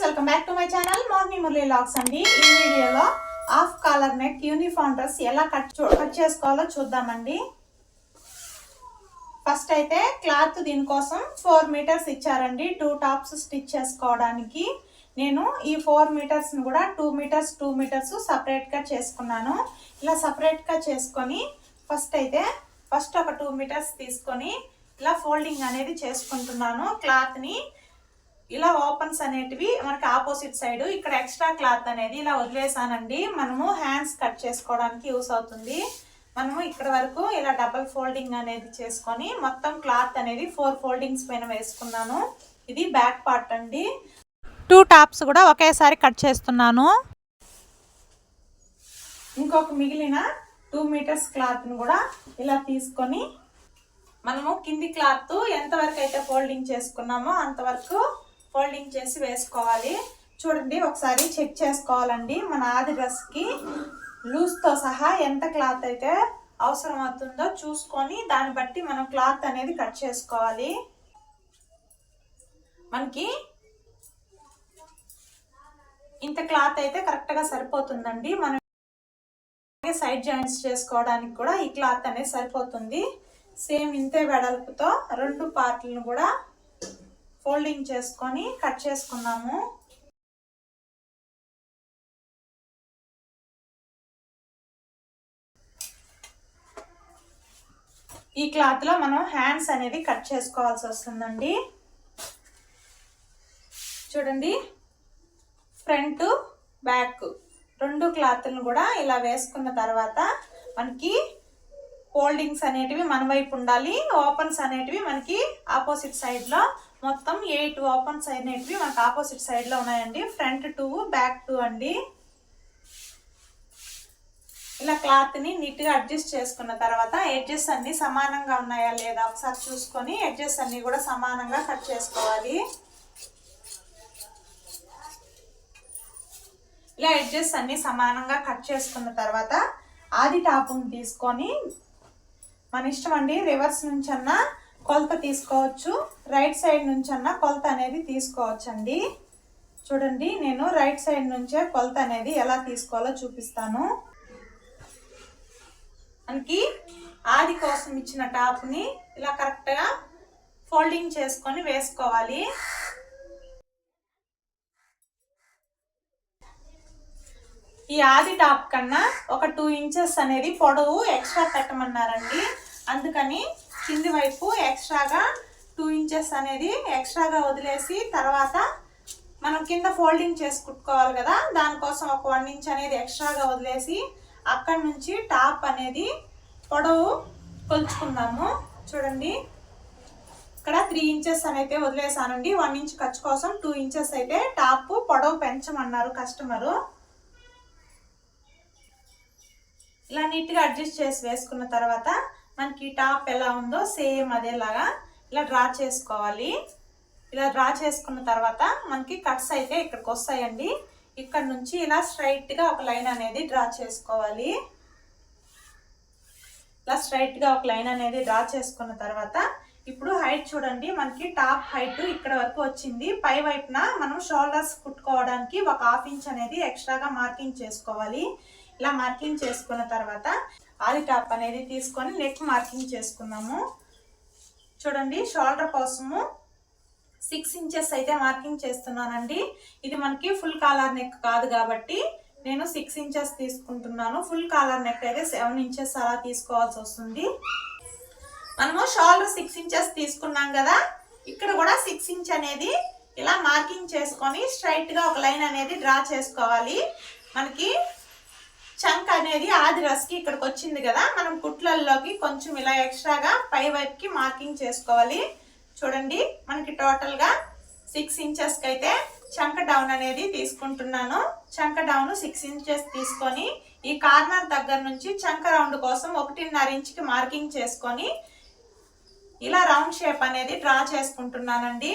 Welcome back to my channel Mohini Murali vlogs అండి. ఈ వీడియోలో half collar neck uniform dress ఎలా కట్ చేసుకోవాలో చూద్దామండి. ఫస్ట్ అయితే క్లాత్ దీనికోసం 4 మీటర్స్ ఇచ్చారండి 2 టాప్స్ స్టిచ్ చేసుకోవడానికి. నేను ఈ 4 మీటర్స్ని కూడా 2 మీటర్స్ సపరేట్గా చేసుకున్నాను. ఇలా సపరేట్గా చేసుకొని ఫస్ట్ ఒక 2 మీటర్స్ తీసుకొని ఇలా ఫోల్డింగ్ అనేది చేసుకుంటున్నాను. క్లాత్ని ఇలా ఓపెన్స్ అనేటివి మనకి ఆపోజిట్ సైడ్ ఇక్కడ ఎక్స్ట్రా క్లాత్ అనేది ఇలా వదిలేసానండి. మనము హ్యాండ్స్ కట్ చేసుకోవడానికి యూస్ అవుతుంది. మనము ఇక్కడ వరకు ఇలా డబల్ ఫోల్డింగ్ అనేది చేసుకొని మొత్తం క్లాత్ అనేది 4 ఫోల్డింగ్స్ పైన వేసుకున్నాను. ఇది బ్యాక్ పార్ట్ అండి. 2 టాప్స్ కూడా ఒకేసారి కట్ చేస్తున్నాను. ఇంకొక మిగిలిన 2 మీటర్స్ క్లాత్ని కూడా ఇలా తీసుకొని మనము కింది క్లాత్ ఎంతవరకు అయితే ఫోల్డింగ్ చేసుకున్నామో అంతవరకు ఫోల్డింగ్ చేసి వేసుకోవాలి. చూడండి, ఒకసారి చెక్ చేసుకోవాలండి. మన ఆది డ్రెస్కి లూజ్తో సహా ఎంత క్లాత్ అయితే అవసరం అవుతుందో చూసుకొని దాన్ని బట్టి మనం క్లాత్ అనేది కట్ చేసుకోవాలి. మనకి ఇంత క్లాత్ అయితే కరెక్ట్గా సరిపోతుందండి. మనం సైడ్ జాయింట్స్ చేసుకోవడానికి కూడా ఈ క్లాత్ అనేది సరిపోతుంది. సేమ్ ఇంతే వెడల్పుతో 2 పార్ట్లను కూడా ఫోల్డింగ్ చేసుకొని కట్ చేసుకున్నాము. ఈ క్లాత్ లో మనం హ్యాండ్స్ అనేది కట్ చేసుకోవాల్సి వస్తుందండి. చూడండి, ఫ్రంట్ బ్యాక్ 2 క్లాత్లను కూడా ఇలా వేసుకున్న తర్వాత మనకి ఫోల్డింగ్స్ అనేటివి మన వైపు ఉండాలి. ఓపెన్స్ అనేటివి మనకి ఆపోజిట్ సైడ్ లో మొత్తం 8 ఓపెన్స్ అనేటివి మనకి ఆపోజిట్ సైడ్ లో ఉన్నాయండి. ఫ్రంట్ 2 బ్యాక్ 2 అండి. ఇలా క్లాత్ ని నీట్ గా అడ్జస్ట్ చేసుకున్న తర్వాత ఎడ్జెస్ అన్ని సమానంగా ఉన్నాయా లేదా ఒకసారి చూసుకొని ఎడ్జెస్ అన్ని కూడా సమానంగా కట్ చేసుకోవాలి. ఇలా ఎడ్జెస్ అన్ని సమానంగా కట్ చేసుకున్న తర్వాత ఆది టాప్ని తీసుకొని మన ఇష్టం అండి. రివర్స్ నుంచన్నా కొలత తీసుకోవచ్చు, రైట్ సైడ్ నుంచన్నా కొలత అనేది తీసుకోవచ్చు అండి. చూడండి, నేను రైట్ సైడ్ నుంచే కొలత అనేది ఎలా తీసుకోవాలో చూపిస్తాను. మనకి ఆది కోసం ఇచ్చిన టాప్ని ఇలా కరెక్ట్గా ఫోల్డింగ్ చేసుకొని వేసుకోవాలి. ఈ ఆది టాప్ కన్నా ఒక 2 ఇంచెస్ అనేది పొడవు ఎక్స్ట్రా పెట్టమన్నారండి. అందుకని కింది వైపు ఎక్స్ట్రాగా 2 ఇంచెస్ అనేది ఎక్స్ట్రాగా వదిలేసి తర్వాత మనం కింద ఫోల్డింగ్ చేసి కుట్టుకోవాలి కదా, దానికోసం ఒక 1 ఇంచ్ అనేది ఎక్స్ట్రాగా వదిలేసి అక్కడి నుంచి టాప్ అనేది పొడవు కొలుచుకుందాము. చూడండి, ఇక్కడ 3 ఇంచెస్ అయితే వదిలేసానండి. 1 ఇంచ్ ఖర్చు కోసం 2 ఇంచెస్ అయితే టాప్ పొడవు పెంచమన్నారు కస్టమరు. ఇలా నీట్గా అడ్జస్ట్ చేసి వేసుకున్న తర్వాత మనకి టాప్ ఎలా ఉందో సేమ్ అదేలాగా ఇలా డ్రా చేసుకోవాలి. ఇలా డ్రా చేసుకున్న తర్వాత మనకి కట్స్ అయితే ఇక్కడికి వస్తాయండి. ఇక్కడ నుంచి ఇలా స్ట్రైట్గా ఒక లైన్ అనేది డ్రా చేసుకోవాలి. ఇలా స్ట్రైట్గా ఒక లైన్ అనేది డ్రా చేసుకున్న తర్వాత ఇప్పుడు హైట్ చూడండి, మనకి టాప్ హైట్ ఇక్కడ వరకు వచ్చింది. పై వైపున మనం షోల్డర్స్ కుట్టుకోవడానికి ఒక 1/2 ఇంచ్ అనేది ఎక్స్ట్రాగా మార్కింగ్ చేసుకోవాలి. ఇలా మార్కింగ్ చేసుకున్న తర్వాత ఆది టాప్ అనేది తీసుకొని నెక్ మార్కింగ్ చేసుకున్నాము. చూడండి, షోల్డర్ కోసము 6 ఇంచెస్ అయితే మార్కింగ్ చేస్తున్నానండి. ఇది మనకి ఫుల్ కాలర్ నెక్ కాదు కాబట్టి నేను 6 ఇంచెస్ తీసుకుంటున్నాను. ఫుల్ కాలర్ నెక్ అయితే 7 ఇంచెస్ అలా తీసుకోవాల్సి వస్తుంది. మనము షోల్డర్ 6 ఇంచెస్ తీసుకున్నాం కదా, ఇక్కడ కూడా 6 ఇంచ్ అనేది ఇలా మార్కింగ్ చేసుకొని స్ట్రైట్గా ఒక లైన్ అనేది డ్రా చేసుకోవాలి. మనకి చంక్ అనేది ఆది డ్రెస్కి ఇక్కడికి వచ్చింది కదా, మనం కుట్లల్లోకి కొంచెం ఇలా ఎక్స్ట్రాగా పై వైపుకి మార్కింగ్ చేసుకోవాలి. చూడండి, మనకి టోటల్గా 6 ఇంచెస్కి అయితే చంక డౌన్ అనేది తీసుకుంటున్నాను. చంక డౌన్ 6 ఇంచెస్ తీసుకొని ఈ కార్నర్ దగ్గర నుంచి చంక రౌండ్ కోసం 1.5 ఇంచ్కి మార్కింగ్ చేసుకొని ఇలా రౌండ్ షేప్ అనేది డ్రా చేసుకుంటున్నానండి.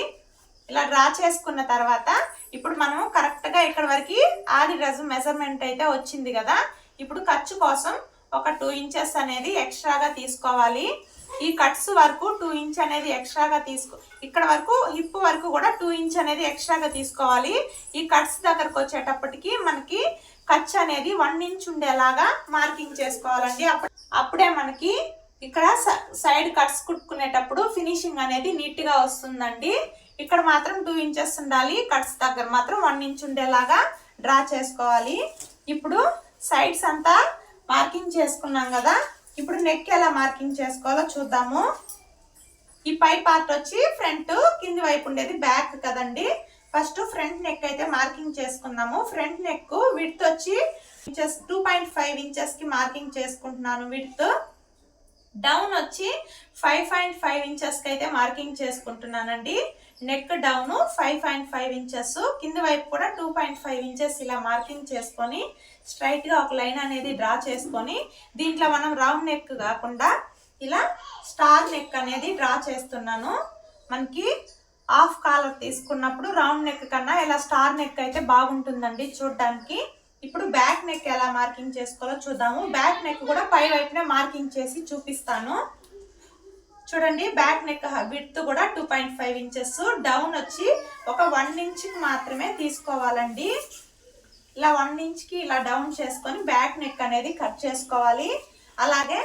ఇలా డ్రా చేసుకున్న తర్వాత ఇప్పుడు మనం కరెక్ట్గా ఇక్కడ వరకు ఆది డ్రెస్ మెజర్మెంట్ అయితే వచ్చింది కదా, ఇప్పుడు ఖర్చు కోసం ఒక 2 ఇంచెస్ అనేది ఎక్స్ట్రాగా తీసుకోవాలి. ఈ కట్స్ వరకు 2 ఇంచ్ అనేది ఎక్స్ట్రాగా ఇక్కడ వరకు హిప్ వరకు కూడా 2 ఇంచ్ అనేది ఎక్స్ట్రాగా తీసుకోవాలి. ఈ కట్స్ దగ్గరకు వచ్చేటప్పటికి మనకి ఖర్చు అనేది 1 ఇంచ్ ఉండేలాగా మార్కింగ్ చేసుకోవాలండి. అప్పుడే మనకి ఇక్కడ సైడ్ కట్స్ కుట్టుకునేటప్పుడు ఫినిషింగ్ అనేది నీట్గా వస్తుందండి. ఇక్కడ మాత్రం 2 ఇంచెస్ ఉండాలి, కట్స్ దగ్గర మాత్రం 1 ఇంచ్ ఉండేలాగా డ్రా చేసుకోవాలి. ఇప్పుడు సైడ్స్ అంతా మార్కింగ్ చేసుకున్నాం కదా, ఇప్పుడు నెక్ ఎలా మార్కింగ్ చేసుకోవాలో చూద్దాము. ఈ పై పార్ట్ వచ్చి ఫ్రంట్, కింది వైపు ఉండేది బ్యాక్ కదండి. ఫస్ట్ ఫ్రంట్ నెక్ అయితే మార్కింగ్ చేసుకుందాము. ఫ్రంట్ నెక్ విడ్త్ వచ్చి 2.5 ఇంచెస్ కి మార్కింగ్ చేసుకుంటున్నాను. విడ్త్ డౌన్ వచ్చి 5.5 ఇంచెస్ కి అయితే మార్కింగ్ చేసుకుంటున్నానండి. నెక్ డౌన్ 5.5 ఇంచెస్, కింది వైపు కూడా 2.5 ఇంచెస్ ఇలా మార్కింగ్ చేసుకొని స్ట్రైట్ గా ఒక లైన్ అనేది డ్రా చేసుకొని దీంట్లో మనం రౌండ్ నెక్ కాకుండా ఇలా స్టార్ నెక్ అనేది డ్రా చేస్తున్నాను. మనకి హాఫ్ కాలర్ తీసుకున్నప్పుడు రౌండ్ నెక్ కన్నా ఇలా స్టార్ నెక్ అయితే బాగుంటుందండి చూడడానికి. ఇప్పుడు బ్యాక్ నెక్ ఎలా మార్కింగ్ చేసుకోవాలో చూద్దాము. బ్యాక్ నెక్ కూడా పై వైపునే మార్కింగ్ చేసి చూపిస్తాను. చూడండి, బ్యాక్ నెక్ విడ్త్ కూడా 2.5 ఇంచెస్, డౌన్ వచ్చి ఒక 1 ఇంచ్కి మాత్రమే తీసుకోవాలండి. ఇలా 1 ఇంచ్కి ఇలా డౌన్ చేసుకొని బ్యాక్ నెక్ అనేది కట్ చేసుకోవాలి. అలాగే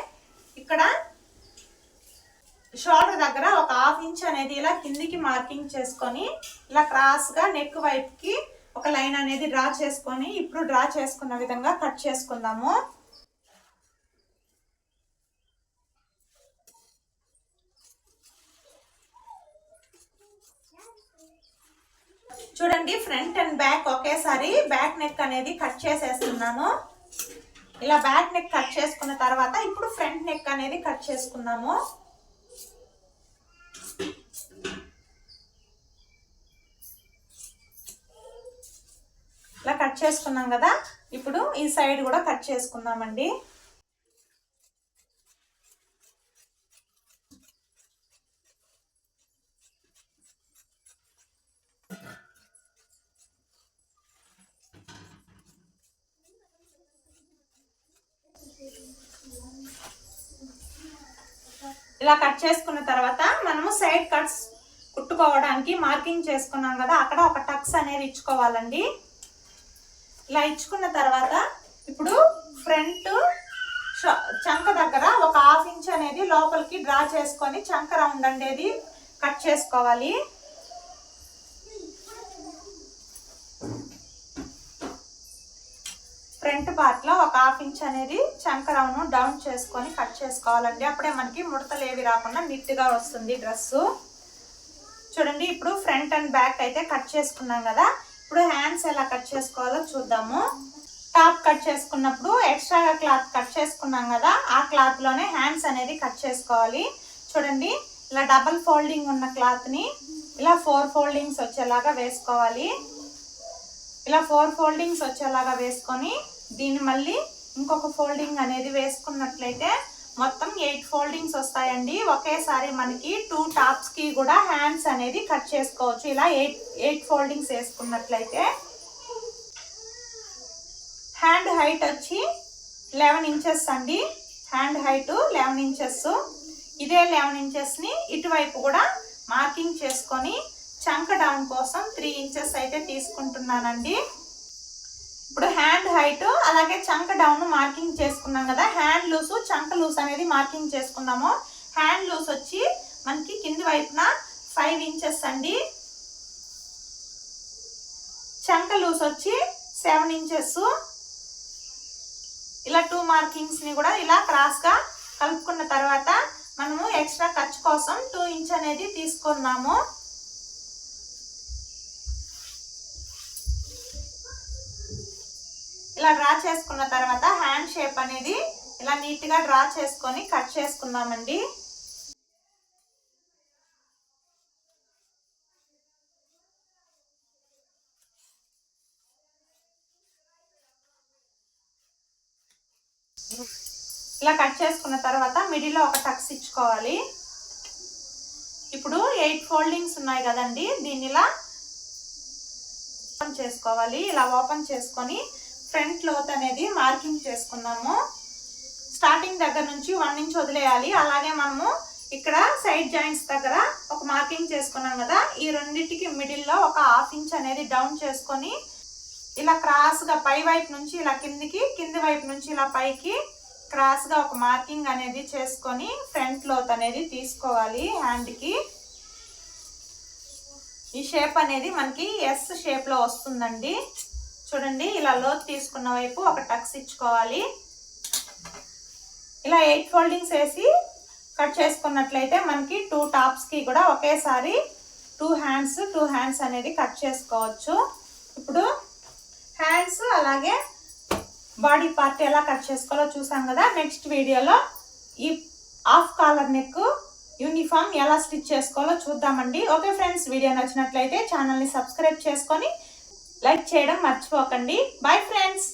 ఇక్కడ షోల్డర్ దగ్గర ఒక 1/2 ఇంచ్ అనేది ఇలా కిందికి మార్కింగ్ చేసుకొని ఇలా క్రాస్గా నెక్ వైపుకి ఒక లైన్ అనేది డ్రా చేసుకొని ఇప్పుడు డ్రా చేసుకున్న విధంగా కట్ చేసుకుందాము. చూడండి, ఫ్రంట్ అండ్ బ్యాక్ ఒకేసారి బ్యాక్ నెక్ అనేది కట్ చేసేస్తున్నాను. ఇలా బ్యాక్ నెక్ కట్ చేసుకున్న తర్వాత ఇప్పుడు ఫ్రంట్ నెక్ అనేది కట్ చేసుకుందాము. ఇలా కట్ చేసుకున్నాం కదా, ఇప్పుడు ఈ సైడ్ కూడా కట్ చేసుకుందామండి. ఇలా కట్ చేసుకున్న తర్వాత మనము సైడ్ కట్స్ కుట్టుకోవడానికి మార్కింగ్ చేసుకున్నాం కదా, అక్కడ ఒక టక్స్ అనేది ఇచ్చుకోవాలండి. ఇలా ఇచ్చుకున్న తర్వాత ఇప్పుడు ఫ్రంట్ చంక దగ్గర ఒక 1/2 ఇంచ్ అనేది లోపలికి డ్రా చేసుకొని చంక రౌండ్ అనేది కట్ చేసుకోవాలి. ఫ్రంట్ పార్ట్ లో ఒక 1/2 ఇంచ్ అనేది చంక రౌండ్ డౌన్ చేసుకొని కట్ చేసుకోవాలండి. అప్పుడే మనకి ముడతలు ఏవి రాకుండా నీట్ గా వస్తుంది డ్రెస్. చూడండి, ఇప్పుడు ఫ్రంట్ అండ్ బ్యాక్ అయితే కట్ చేసుకున్నాం కదా, ఇప్పుడు హ్యాండ్స్ ఎలా కట్ చేసుకోవాలో చూద్దాము. టాప్ కట్ చేసుకున్నప్పుడు ఎక్స్ట్రాగా క్లాత్ కట్ చేసుకున్నాం కదా, ఆ క్లాత్ లోనే హ్యాండ్స్ అనేది కట్ చేసుకోవాలి. చూడండి, ఇలా డబల్ ఫోల్డింగ్ ఉన్న క్లాత్ ని ఇలా 4 ఫోల్డింగ్స్ వచ్చేలాగా వేసుకోవాలి. ఇలా 4 ఫోల్డింగ్స్ వచ్చేలాగా వేసుకొని దీన్ని మళ్ళీ ఇంకొక ఫోల్డింగ్ అనేది వేసుకున్నట్లయితే మొత్తం 8 ఫోల్డింగ్స్ వస్తాయండి. ఒకేసారి మనకి 2 టాప్స్ కి కూడా హ్యాండ్స్ అనేది కట్ చేసుకోవచ్చు. ఇలా 8 ఫోల్డింగ్స్ వేసుకున్నట్లయితే హ్యాండ్ హైట్ వచ్చి 11 ఇంచెస్ అండి. Hand height 11 inches. ఇదే 11 ఇంచెస్ ని ఇటువైపు కూడా మార్కింగ్ చేసుకొని చంక డౌన్ కోసం 3 ఇంచెస్ అయితే తీసుకుంటున్నానండి. ఇప్పుడు హ్యాండ్ హైట్ అలాగే చంక డౌన్ మార్కింగ్ చేసుకున్నాం కదా, హ్యాండ్ లూస్ చంక లూస్ అనేది మార్కింగ్ చేసుకున్నాము. హ్యాండ్ లూస్ వచ్చి మనకి కింది వైపున 5 ఇంచెస్ అండి. చంక లూస్ వచ్చి 7 ఇంచెస్. ఇలా 2 మార్కింగ్స్ ని కూడా ఇలా క్రాస్ గా కలుపుకున్న తర్వాత మనము ఎక్స్ట్రా ఖర్చు కోసం 2 ఇంచ్ అనేది తీసుకున్నాము. ఇలా డ్రా చేసుకున్న తర్వాత హ్యాండ్ షేప్ అనేది ఇలా నీట్ గా డ్రా చేసుకొని కట్ చేసుకుందామండి. ఇలా కట్ చేసుకున్న తర్వాత మిడిల్ లో ఒక టక్స్ ఇచ్చుకోవాలి. ఇప్పుడు 8 ఫోల్డింగ్స్ ఉన్నాయి కదండి, దీన్ని ఇలా ఓపెన్ చేసుకోవాలి. ఇలా ఓపెన్ చేసుకొని ఫ్రంట్ లోత్ అనేది మార్కింగ్ చేసుకున్నాము. స్టార్టింగ్ దగ్గర నుంచి 1 ఇంచ్ వదిలేయాలి. అలాగే మనము ఇక్కడ సైడ్ జాయింట్స్ దగ్గర ఒక మార్కింగ్ చేసుకున్నాం కదా, ఈ రెండింటికి మిడిల్లో ఒక 1/2 ఇంచ్ అనేది డౌన్ చేసుకొని ఇలా క్రాస్గా పై వైపు నుంచి ఇలా కిందికి, కింది వైపు నుంచి ఇలా పైకి క్రాస్గా ఒక మార్కింగ్ అనేది చేసుకొని ఫ్రంట్ లోత్ అనేది తీసుకోవాలి. హ్యాండ్కి ఈ షేప్ అనేది మనకి ఎస్ షేప్లో వస్తుందండి. చూడండి, ఇలా లోత్ తీసుకున్న వైపు ఒక టక్స్ ఇచ్చుకోవాలి. ఇలా 8 ఫోల్డింగ్స్ వేసి కట్ చేసుకున్నట్లయితే మనకి 2 టాప్స్కి కూడా ఒకేసారి 2 హ్యాండ్స్ అనేది కట్ చేసుకోవచ్చు. ఇప్పుడు హ్యాండ్స్ అలాగే బాడీ పార్ట్ ఎలా కట్ చేసుకోవాలో చూసాం కదా. నెక్స్ట్ వీడియోలో ఈ హాఫ్ కాలర్ నెక్ యూనిఫామ్ ఎలా స్టిచ్ చేసుకోవాలో చూద్దామండి. ఓకే ఫ్రెండ్స్, వీడియో నచ్చినట్లయితే ఛానల్ని సబ్స్క్రైబ్ చేసుకొని లైక్ చేయడం మర్చిపోకండి. Bye friends.